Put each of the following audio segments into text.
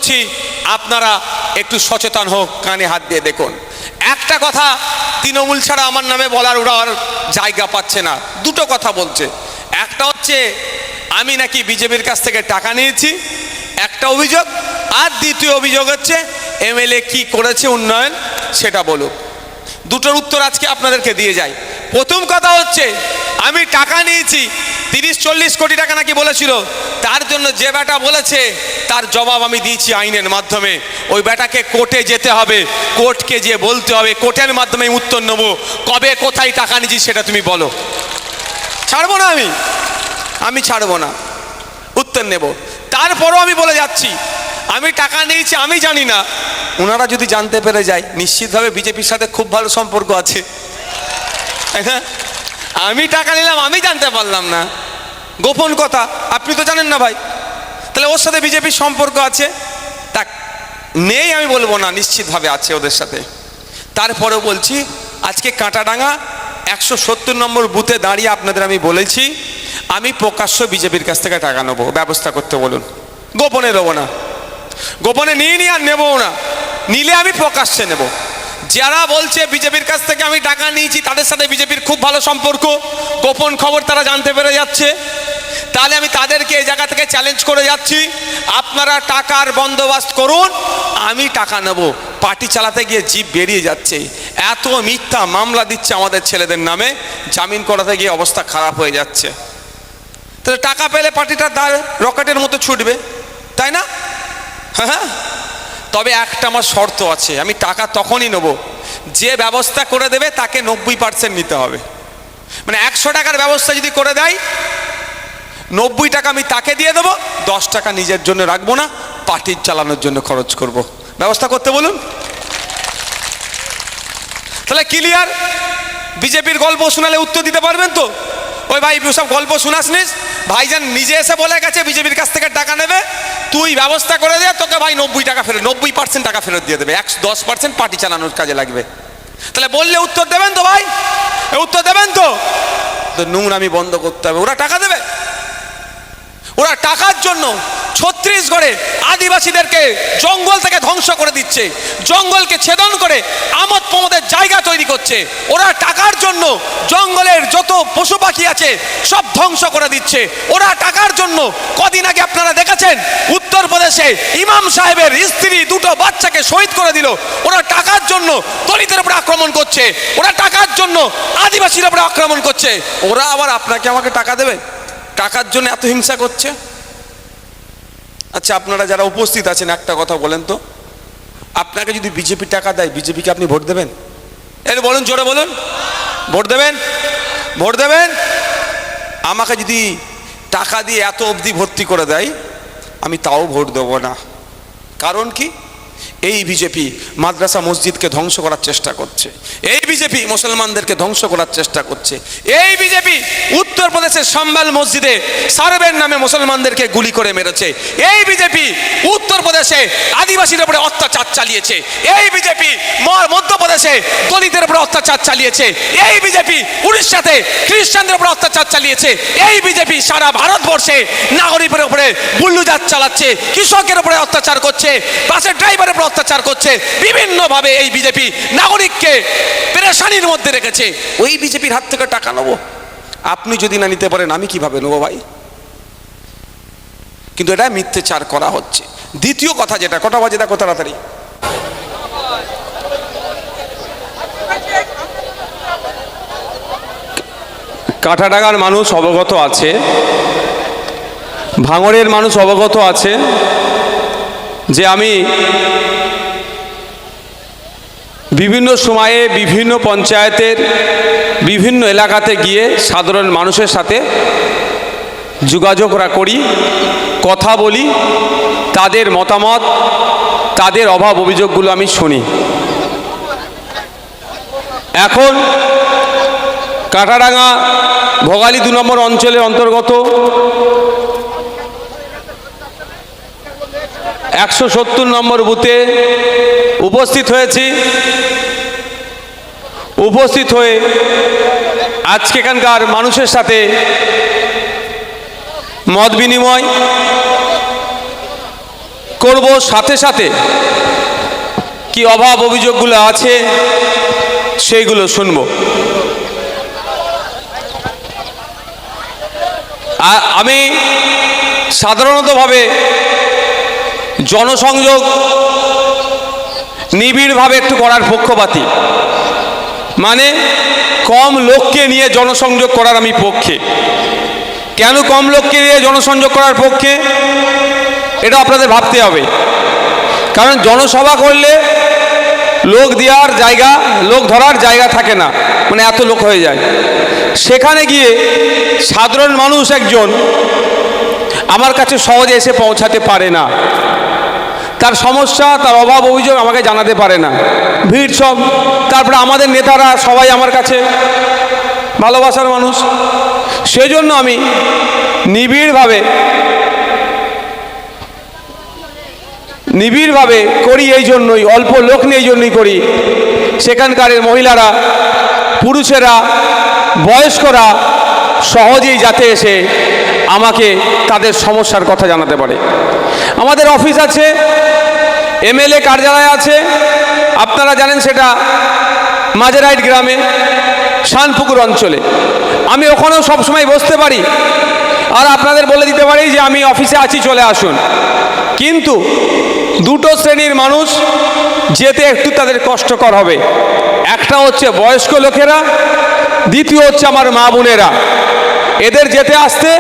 করছি আপনারা একটু সচেতন হোক, কানে হাত দিয়ে দেখুন। একটা কথা তৃণমূল ছাড়া আমার নামে বলার ওরা আর জায়গা পাচ্ছে না। দুটো কথা বলছে, একটা হচ্ছে আমি নাকি বিজেপির কাছ থেকে টাকা নিয়েছি, একটা অভিযোগ, আর দ্বিতীয় অভিযোগ হচ্ছে এমএলএ কি করেছে উন্নয়ন সেটা বলুক। দুটোর উত্তর আজকে আপনাদেরকে দিয়ে যাই। প্রথম কথা হচ্ছে আমি টাকা নিয়েছি 30-40 কোটি টাকা নাকি বলেছিল, তার জন্য যে বেটা বলেছে তার জবাব আমি দিয়েছি আইনের মাধ্যমে। ওই বেটাকে কোর্টে যেতে হবে, কোর্টকে যে বলতে হবে, কোর্টের মাধ্যমে উত্তর নেবো কবে কোথায় টাকা নিয়েছি সেটা তুমি বলো। ছাড়বো না, আমি ছাড়বো না, উত্তর নেব। তারপরও আমি বলে যাচ্ছি আমি টাকা নিয়েছি আমি জানি না, ওনারা যদি জানতে পেরে যায় নিশ্চিতভাবে বিজেপির সাথে খুব ভালো সম্পর্ক আছে। আমি টাকা নিলাম আমি জানতে পারলাম না, গোপন কথা, আপনি তো জানেন না ভাই, তাহলে ওর সাথে বিজেপির সম্পর্ক আছে? তা নেই আমি বলবো না, নিশ্চিতভাবে আছে ওদের সাথে। তারপরেও বলছি আজকে কাঁটাডাঙ্গা 170 নম্বর বুথে দাঁড়িয়ে আপনাদের আমি বলেছি আমি প্রকাশ্য বিজেপির কাছ থেকে টাকা নেবো, ব্যবস্থা করতে বলুন। গোপনে নেবো না, গোপনে নিয়ে আর নেবও না, নিলে আমি প্রকাশ্যে নেব। যারা বলছে বিজেপির কাছ থেকে আমি টাকা নিয়েছি তাদের সাথে বিজেপির খুব ভালো সম্পর্ক, গোপন খবর তারা জানতে পেরে যাচ্ছে, তাহলে আমি তাদেরকে এই জায়গা থেকে চ্যালেঞ্জ করে যাচ্ছি আপনারা টাকার বন্দোবস্ত করুন, আমি টাকা নেব। পার্টি চালাতে গিয়ে জিভ বেরিয়ে যাচ্ছে, এত মিথ্যা মামলা দিচ্ছে আমাদের ছেলেদের নামে, জামিন করাতে গিয়ে অবস্থা খারাপ হয়ে যাচ্ছে। তাহলে টাকা পেলে পার্টিটা রকেটের মতো ছুটবে, তাই না? হ্যাঁ, তবে একটা আমার শর্ত আছে, আমি টাকা তখনই নেব যে ব্যবস্থা করে দেবে তাকে 90% নিতে হবে। মানে 100 টাকার ব্যবস্থা যদি করে দেয় 90 টাকা আমি তাকে দিয়ে দেবো, 10 টাকা নিজের জন্য রাখবো না, পার্টির চালানোর জন্য খরচ করব। ব্যবস্থা করতে বলুন, তাহলে ক্লিয়ার। বিজেপির গল্প শোনালে উত্তর দিতে পারবেন তো? ওই ভাই সব গল্প শোনাস নিস, ভাইজান নিজে এসে বলে গেছে বিজেপির কাছ থেকে টাকা নেবে, তুই ব্যবস্থা করে দে, তোকে ভাই 90 টাকা ফেরত, 90% টাকা ফেরত দিয়ে দেবে, 10% পার্টি চালানোর কাজে লাগবে। তাহলে বললে উত্তর দেবেন তো ভাই? উত্তর দেবেন তো? নোংরামি বন্ধ করতে হবে। ওরা টাকা দেবে, ওরা টাকার জন্য ছত্তিশগড়ে আদিবাসীদেরকে জঙ্গল থেকে ধ্বংস করে দিচ্ছে, জঙ্গলকে ছেদন করে আমোদ প্রমোদের জায়গা তৈরি করছে। ওরা টাকার জন্য জঙ্গলের যত পশু পাখি আছে সব ধ্বংস করে দিচ্ছে। ওরা টাকার জন্য কদিন আগে আপনারা দেখেছেন উত্তরপ্রদেশে ইমাম সাহেবের স্ত্রী 2টো বাচ্চাকে শহীদ করে দিল। ওরা টাকার জন্য দলিতের উপরে আক্রমণ করছে, ওরা টাকার জন্য আদিবাসীর উপরে আক্রমণ করছে। ওরা আবার আপনাকে আমাকে টাকা দেবে? টাকার জন্য এত হিংসা করছে। আচ্ছা, আপনারা যারা উপস্থিত আছেন একটা কথা বলেন তো, আপনাকে যদি বিজেপি টাকা দেয় বিজেপিকে আপনি ভোট দেবেন? এই বলুন, জোরে বলুন, ভোট দেবেন? ভোট দেবেন? আমাকে যদি টাকা দিয়ে এত অবধি ভর্তি করে দেয় আমি তাও ভোট দেবো না। কারণ কি? এই বিজেপি মাদ্রাসা মসজিদকে ধ্বংস করার চেষ্টা করছে, এই বিজেপি মুসলমানদেরকে ধ্বংস করার চেষ্টা করছে, এই বিজেপি উত্তরপ্রদেশের সম্বাল মসজিদে সার্বের নামে মুসলমানদেরকে গুলি করে মেরেছে, এই বিজেপি উত্তরপ্রদেশে আদিবাসীদের উপরে অত্যাচার চালিয়েছে, এই বিজেপি মধ্যপ্রদেশে দলিতের উপরে অত্যাচার চালিয়েছে, এই বিজেপি উড়িষ্যাতে খ্রিস্টানদের উপরে অত্যাচার চালিয়েছে, এই বিজেপি সারা ভারতবর্ষে নাগরিকের উপরে বুল্ডোজার চালাচ্ছে, কৃষকের উপরে অত্যাচার করছে, বাসের ড্রাইভারের উপরে অত্যাচার করছে, বিভিন্ন ভাবে এই বিজেপি নাগরিককে পেরেশানির মধ্যে রেখেছে। ওই বিজেপির হাত থেকে টাকা নেবো? আপনি যদি না নিতে পারেন আমি কিভাবে নেবো ভাই? কিন্তু এটা মিথ্যাচার করা হচ্ছে। দ্বিতীয় কথা, যেটা কটা বাজে দেখো তাড়াতাড়ি, কাঁটাডাঙ্গার মানুষ অবগত আছে, ভাঙড়ের মানুষ অবগত আছে যে আমি বিভিন্ন সময়ে বিভিন্ন পঞ্চায়েতের বিভিন্ন এলাকাতে গিয়ে সাধারণ মানুষের সাথে যোগাযোগ করি, কথা বলি, তাদের মতামত, তাদের অভাব অভিযোগগুলো আমি শুনি। এখন কাঁটাডাঙ্গা ভোগালী 2 নম্বর অঞ্চলের অন্তর্গত 170 নম্বর বুথে উপস্থিত হয়েছি। উপস্থিত হয়ে আজকে এখানকার মানুষের সাথে মত বিনিময় করব, সাথে সাথে কি অভাব অভিযোগগুলো আছে সেইগুলো শুনব। আমি সাধারণতভাবে জনসংযোগ নিবিড়ভাবে একটু করার পক্ষপাতী, মানে কম লোককে নিয়ে জনসংযোগ করার আমি পক্ষে। কেন কম লোককে নিয়ে জনসংযোগ করার পক্ষে এটা আপনাদের ভাবতে হবে। কারণ জনসভা করলে লোক দেওয়ার জায়গা, লোক ধরার জায়গা থাকে না, মানে এত লোক হয়ে যায়। সেখানে গিয়ে সাধারণ মানুষ একজন আমার কাছে সহজে এসে পৌঁছাতে পারে না, তার সমস্যা, তার অভাব অভিযোগ আমাকে জানাতে পারে না, ভিড় সব। তারপরে আমাদের নেতারা সবাই আমার কাছে ভালোবাসার মানুষ, সেজন্য আমি নিবিড়ভাবে করি। এই জন্যই, অল্প লোক নিয়ে এই জন্যই করি, সেখানকার মহিলারা, পুরুষেরা, বয়স্করা সহজেই যাতে এসে আমাকে তাদের সমস্যার কথা জানাতে পারে। আমাদের অফিস আছে, এমএলএ কার্যালয় আছে, আপনারা জানেন সেটা মাঝেরাইট গ্রামে শানপুকুর অঞ্চলে। আমি ওখানেও সবসময় বসতে পারি আর আপনাদের বলে দিতে পারি যে আমি অফিসে আছি, চলে আসুন। কিন্তু দুটো শ্রেণীর মানুষ যেতে একটু তাদের কষ্টকর হবে। একটা হচ্ছে বয়স্ক লোকেরা, দ্বিতীয় হচ্ছে আমার মা বোনেরা। এদের যেতে আসতে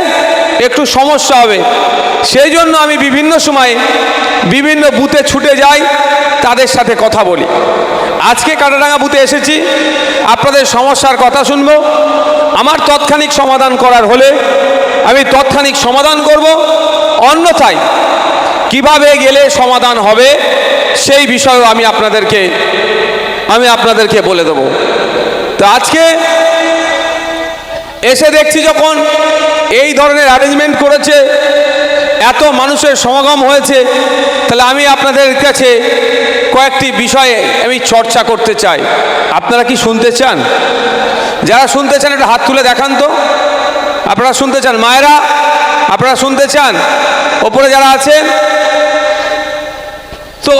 একটু সমস্যা হবে, সেই জন্য আমি বিভিন্ন সময় বিভিন্ন বুথে ছুটে যাই, তাদের সাথে কথা বলি। আজকে কাটারাঙ্গা বুথে এসেছি, আপনাদের সমস্যার কথা শুনব। আমার তৎক্ষণিক সমাধান করার হলে আমি তৎক্ষণিক সমাধান করব, অন্যথায় কিভাবে গেলে সমাধান হবে সেই বিষয়েও আমি আপনাদেরকে বলে দেব। তো আজকে এসে দেখছি যখন এই ধরনের অ্যারেঞ্জমেন্ট করেছে, এত মানুষের সমাগম হয়েছে, তাহলে আমি আপনাদের কাছে কয়েকটি বিষয়ে আমি চর্চা করতে চাই। আপনারা কি শুনতে চান? যারা শুনতে চান একটু হাত তুলে দেখান তো। আপনারা শুনতে চান? মায়েরা, আপনারা শুনতে চান? ওপরে যারা আছেন, তো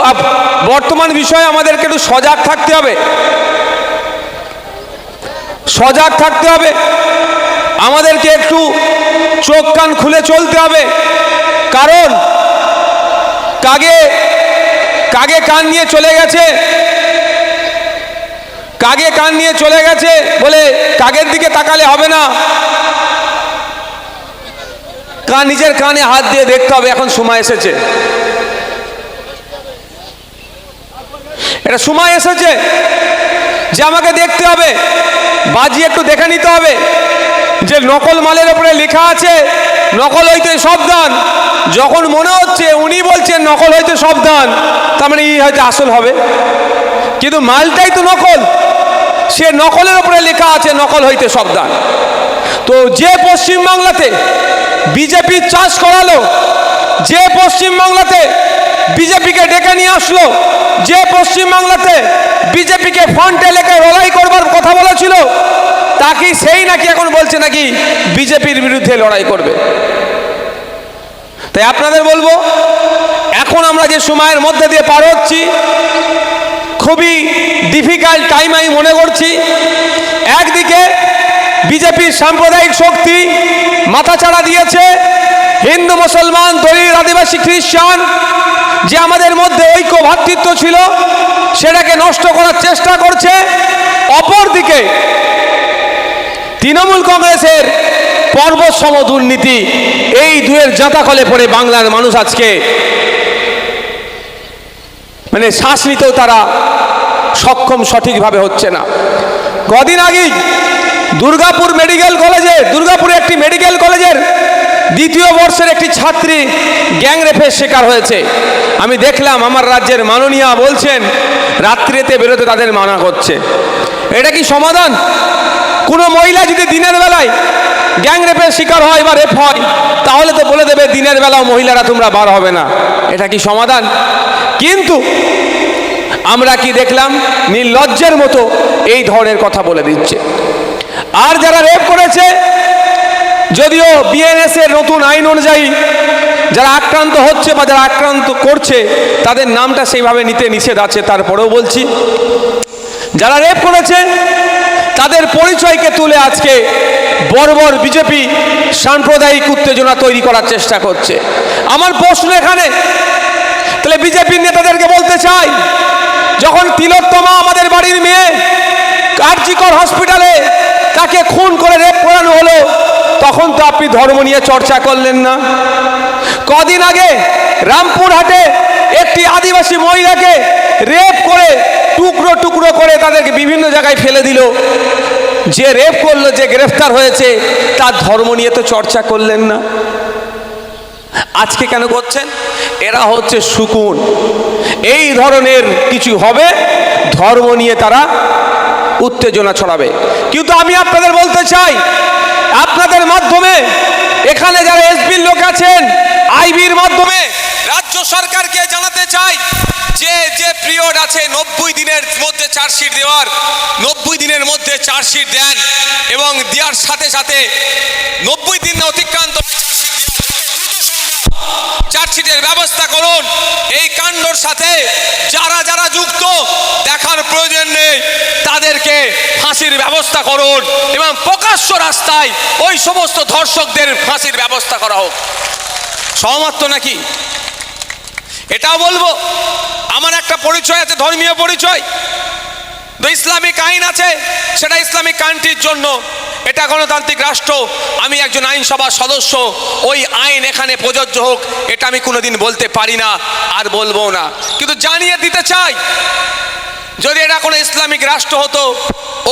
বর্তমান বিষয়ে আমাদেরকে একটু সজাগ থাকতে হবে, সজাগ থাকতে হবে। আমাদেরকে একটু চোখ কান খুলে চলতে হবে, কারণ কাগে কান নিয়ে চলে গেছে, কাগে কান নিয়ে চলে গেছে বলে কাগের দিকে তাকালে হবে না, নিজের কানে হাত দিয়ে দেখতে হবে। এখন সময় এসেছে, এটা সময় এসেছে যে আমাকে দেখতে হবে, বাজি একটু দেখে নিতে হবে যে নকল মালের উপরে লেখা আছে নকল হইতে সাবধান। যখন মনে হচ্ছে উনি বলছেন নকল হইতে সাবধান, তার মানে এই হয়তো আসল হবে, কিন্তু মালটাই তো নকল, সে নকলের উপরে লেখা আছে নকল হইতে সাবধান। তো যে পশ্চিমবাংলাতে বিজেপি চাষ করালো, যে পশ্চিমবাংলাতে বিজেপিকে ডেকে নিয়ে আসলো, যে পশ্চিমবাংলাতে বিজেপিকে ফ্রন্টে লেখে লড়াই করবার কথা বলেছিল, তাকে সেই নাকি এখন বলছে নাকি বিজেপির বিরুদ্ধে লড়াই করবে। তাই আপনাদের বলবো, এখন আমরা যে সময়ের মধ্যে দিয়ে পার হচ্ছি, খুবই ডিফিকাল্ট টাইম আমি মনে করছি। একদিকে বিজেপির সাম্প্রদায়িক শক্তি মাথাচাড়া দিয়েছে, হিন্দু মুসলমান দলিত আদিবাসী খ্রিস্টান যে আমাদের মধ্যে ঐক্য ভ্রাতৃত্ব ছিল সেটাকে নষ্ট করার চেষ্টা করছে। অপরদিকে তৃণমূল কংগ্রেসের পর্বতসম দুর্নীতি, এই দুয়ের জাঁতাকলে পড়ে বাংলার মানুষ আজকে মানে শ্বাস নিতেও তারা সক্ষম সঠিকভাবে হচ্ছে না। কদিন আগেই দুর্গাপুরে একটি মেডিকেল কলেজের দ্বিতীয় বর্ষের একটি ছাত্রী গ্যাংরেপের শিকার হয়েছে। আমি দেখলাম আমার রাজ্যের মাননীয়া বলছেন রাত্রিতে বেরোতে তাদের মানা করছে। এটা কি সমাধান? কোনো মহিলা যদি দিনের বেলায় গ্যাংরেপের শিকার হয় বা রেপ হয়, তাহলে তো বলে দেবে দিনের বেলাও মহিলারা তোমরা বার হবে না। এটা কি সমাধান? কিন্তু আমরা কি দেখলাম, নির্লজ্জের মতো এই ধরনের কথা বলে দিচ্ছে। আর যারা রেপ করেছে, যদিও বিএনএস এর নতুন আইন অনুযায়ী যারা আক্রান্ত হচ্ছে বা যারা আক্রান্ত করছে তাদের নামটা সেইভাবে নিতে নিষেধ আছে। তারপরেও বলছি, যারা রেপ করেছে তাদের পরিচয়কে তুলে আজকে বর্বর বিজেপি সাম্প্রদায়িক উত্তেজনা তৈরি করার চেষ্টা করছে। আমার প্রশ্ন এখানে, তাহলে বিজেপির নেতাদেরকে বলতে চাই, যখন তিলোত্তমা আমাদের বাড়ির মেয়ে কার্যকর হসপিটালে তাকে খুন করে রেপ করানো হলো, তখন তো আপনি ধর্ম নিয়ে চর্চা করলেন না। কদিন আগে রামপুরহাটে একটি আদিবাসী মহিলাকে রেপ করে টুকরো টুকরো করে তাদেরকে বিভিন্ন জায়গায় ফেলে দিল। যে রেপ করলো, যে গ্রেফতার হয়েছে, তার ধর্ম নিয়ে তো চর্চা করলেন না। আজকে কেন করছেন? এরা হচ্ছে শকুন। এই ধরনের কিছু হবে, ধর্ম নিয়ে তারা উত্তেজনা ছড়াবে। কিন্তু আমি আপনাদের বলতে চাই, আপনাদের মাধ্যমে এখানে যারা এসবির লোক আছেন, আইবির মাধ্যমে রাজ্য সরকারকে জানাতে চাই যে যে পিরিয়ড আছে 90 দিনের মধ্যে চার্জশিট দেওয়ার, 90 দিনের মধ্যে চার্জশিট দেন এবং দেওয়ার সাথে সাথে 90 দিন অতিক্রান্ত চার্জশিটের ব্যবস্থা করুন। এই কাণ্ডর সাথে যারা যারা যুক্ত দেখার প্রয়োজন নেই, তাদেরকে ফাঁসির ব্যবস্থা করুন এবং প্রকাশ্য রাস্তায় ওই সমস্ত ধর্ষকদের ফাঁসির ব্যবস্থা করা হোক। সহমত তো নাকি? এটাও বলবো, আমার একটা পরিচয় আছে, ধর্মীয় পরিচয়। ইসলামিক আইন আছে, সেটা ইসলামিক কান্ট্রির জন্য, এটা গণতান্ত্রিক রাষ্ট্র। আমি একজন আইনসভার সদস্য, ওই আইন এখানে প্রযোজ্য হোক, এটা আমি কোনোদিন বলতে পারি না, আর বলবো না। কিন্তু জানিয়ে দিতে চাই, যদি এটা কোনো ইসলামিক রাষ্ট্র হতো,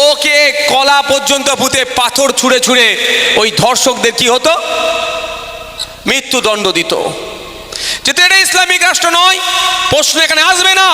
ওকে কলা পর্যন্ত ভূতে পাথর ছুঁড়ে ছুঁড়ে ওই ধর্ষকদের কি হতো? মৃত্যুদণ্ড দিত। যেহেতু এটা ইসলামিক রাষ্ট্র নয়, প্রশ্ন এখানে আসবে না